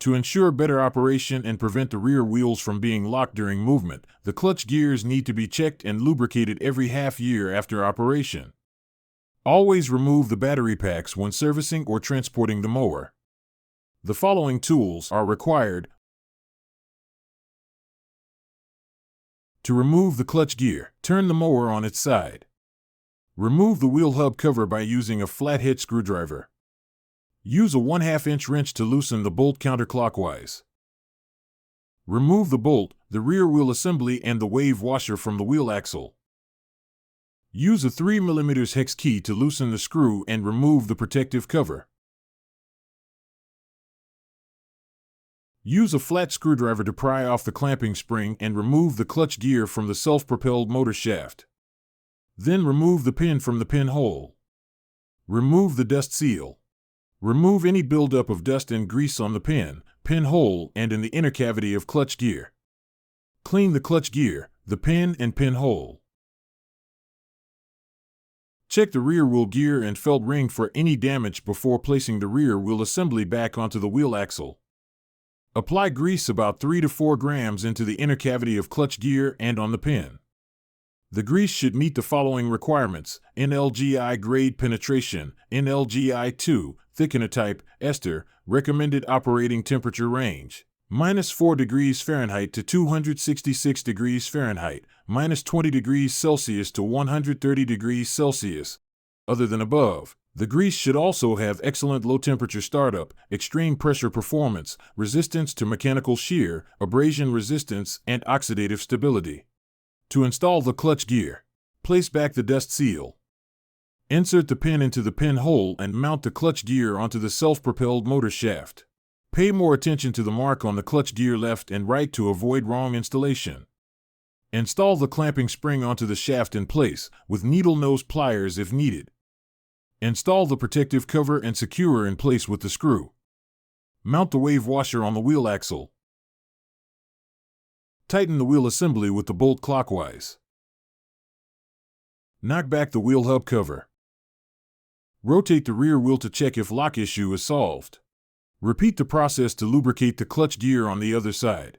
To ensure better operation and prevent the rear wheels from being locked during movement, the clutch gears need to be checked and lubricated every half year after operation. Always remove the battery packs when servicing or transporting the mower. The following tools are required. To remove the clutch gear, turn the mower on its side. Remove the wheel hub cover by using a flathead screwdriver. Use a 1/2 inch wrench to loosen the bolt counterclockwise. Remove the bolt, the rear wheel assembly, and the wave washer from the wheel axle. Use a 3 mm hex key to loosen the screw and remove the protective cover. Use a flat screwdriver to pry off the clamping spring and remove the clutch gear from the self-propelled motor shaft. Then remove the pin from the pinhole. Remove the dust seal. Remove any buildup of dust and grease on the pinhole, and in the inner cavity of clutch gear. Clean the clutch gear, the pin, and pinhole. Check the rear wheel gear and felt ring for any damage before placing the rear wheel assembly back onto the wheel axle. Apply grease about 3 to 4 grams into the inner cavity of clutch gear and on the pin. The grease should meet the following requirements: NLGI grade penetration, NLGI 2, thickener type, ester, recommended operating temperature range, -4 degrees Fahrenheit to 266 degrees Fahrenheit, -20 degrees Celsius to 130 degrees Celsius. Other than above, the grease should also have excellent low temperature startup, extreme pressure performance, resistance to mechanical shear, abrasion resistance, and oxidative stability. To install the clutch gear, place back the dust seal. Insert the pin into the pinhole and mount the clutch gear onto the self-propelled motor shaft. Pay more attention to the mark on the clutch gear left and right to avoid wrong installation. Install the clamping spring onto the shaft in place, with needle nose pliers if needed. Install the protective cover and securer in place with the screw. Mount the wave washer on the wheel axle. Tighten the wheel assembly with the bolt clockwise. Knock back the wheel hub cover. Rotate the rear wheel to check if lock issue is solved. Repeat the process to lubricate the clutch gear on the other side.